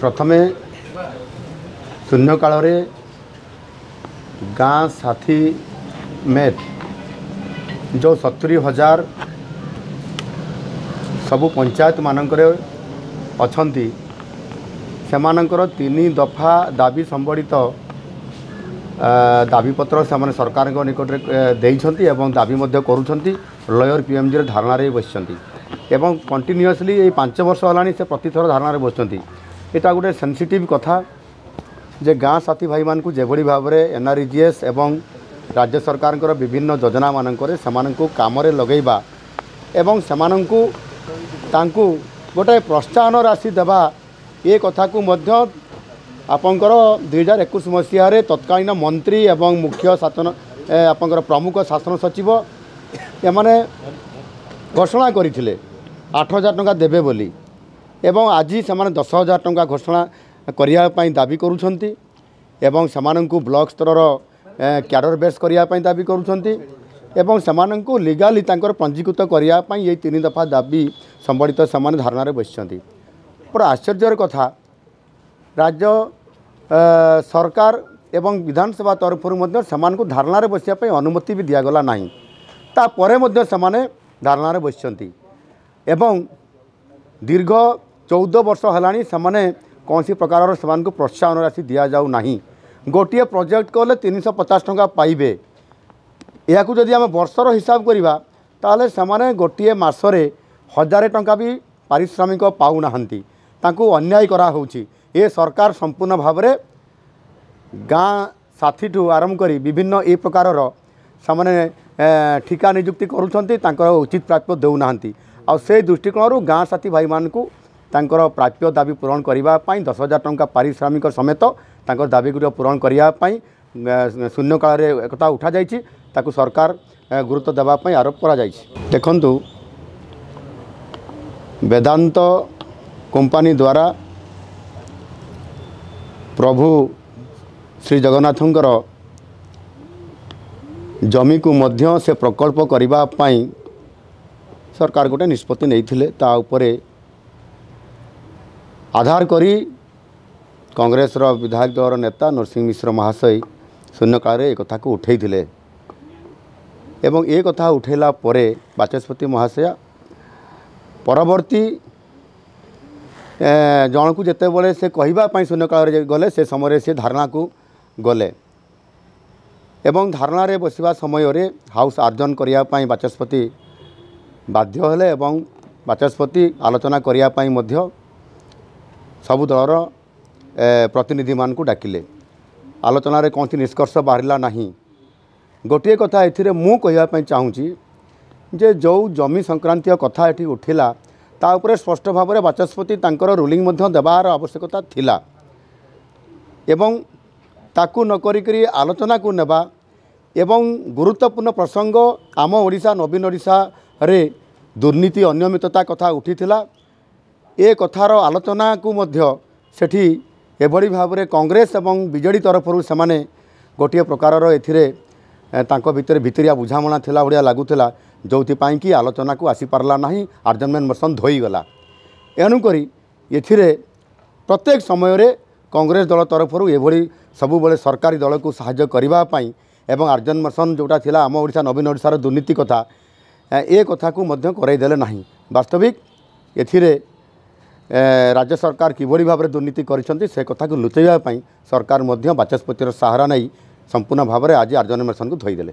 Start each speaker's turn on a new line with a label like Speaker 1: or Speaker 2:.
Speaker 1: प्रथमे शून्य काल रे गाँ साथी मेट जो 70,000 सबु पंचायत मानकर अछंती सेमानंकर 3 दफा दाबी संबड़ित दाबीपत्र से सरकार निकट में एवं दाबी करुँच लयर पीएमजी धारणा बसि एवं कंटिन्यूअसली ये 5 वर्ष है से प्रतिथर धारणा बसुँच यहाँ गोटे सेंसिटिव कथा जे गाँ साथी भाई मान को जेभली भाव में एनआरईजीएस एवं राज्य सरकार विभिन्न योजना मानकर से काम लगेबा एवं से गोटे प्रोत्साहन राशि देवा ये कथा को मध्य आपंकर 2021 मसीह तत्कालीन मंत्री एवं मुख्य शासन आपंकर प्रमुख शासन सचिव एमाने घोषणा करते 8,000 टंका देवे बोली एवं आज से 10,000 टंका घोषणा करने दाबी करुँच एवं से ब्लॉक स्तर क्याडर बेस करने दाबी करुँच एवं से लीगाली पंजीकृत करने ये 3 दफा दाबी संबड़ित से धारणा बसि पर आश्चर्यर कथा राज्य सरकार एवं विधानसभा तरफ से धारणा बसवाई अनुमति भी दिगला ना तापर से धारणा बसि एवं दीर्घ 14 वर्ष है कौन सी प्रकार से प्रोत्साहन राशि दि जाऊ ना गोटे प्रोजेक्ट कले 350 टंका पाइबे या जदि आम वर्षर हिसाब करवा ताले से गोटे मसरे 1000 टंका भी पारिश्रमिक पाऊना अन्याय करा होची। ये सरकार संपूर्ण भाव में गाँ साथी ठू आरंभ कर विभिन्न ए प्रकार से ठिका नियुक्ति करुँच उचित प्राप्य देना आ से दृष्टिकोण गाँ साथी भाई मान को प्राप्य दाबी पूरण करने 10,000 टंका पारिश्रमिक समेत दाबी गुड़ पूरण करने शून्य काल एक उठा जाइए सरकार गुरुत्व देवाई आरोप करा देखु वेदांत कंपनी द्वारा प्रभु श्री जगन्नाथंकर जमी को मध्य से प्रकल्प करने सरकार गोटे निष्पत्ति नहीं उपरे आधार करी कांग्रेस विधायक दल नेता नरसिंह मिश्र महाशय शून्य काल एक कथा को उठे एवं ये कथा उठेला परे बाचस्पति महाशय परवर्ती जन को जिते बड़े से कहवाई शून्य काल गले से समय से धारणा को गले एवं धारणा रे बसवा समय रे हाउस आर्जन करने बाचस्पति बाध्य हेले एवं बाचस्पति आलोचना करने सबु दलर प्रतिनिधि मान को डाकिले आलोचना रे कौन निष्कर्ष बाहरला नहीं। गोटे कथा ए मु कहवाई चाहूँगी जे जो जमी संक्रांतीय कथा ये उठिला ता उपरे स्पष्ट भाव में बाचस्पति तांकर रूलिंग देवार आवश्यकता थिला एवं ताकू न करी आलोचना को नेबा एवं गुरुत्वपूर्ण प्रसंग आम ओडिशा नवीन ओडिशा रे दुर्नीति अनियमितता कथा उठीथिला ए कथार आलोचना को मध्य सेठी एभली भाव में कांग्रेस एवं बीजेडी तरफ से गोटे प्रकार एथिरे तांको भितर भितरिया बुझामणा थिला भलिया लागुथिला जो कि आलोचना को आसी पारला नहीं आर्जनमेंट मोशन धोईगला एणुकरी एथिरे प्रत्येक समय रे कांग्रेस दल तरफ एभली सबुबले सरकारी दल को साहाय्य करने एवं आर्जन मोशन जोटा थिला आम ओडिशा नवीन ओडिशार दुर्नीति कथा ए कथा को मध्य करईदेले नहीं। वास्तविक एथिरे राज्य सरकार किभली भाव में दुर्नीति करिसेंती से कथा को लुचेइबा पई सरकार मध्य बाचस्पतिर सहारा नहीं संपूर्ण भाव में आज आर्जन मोशन को धोईदेले।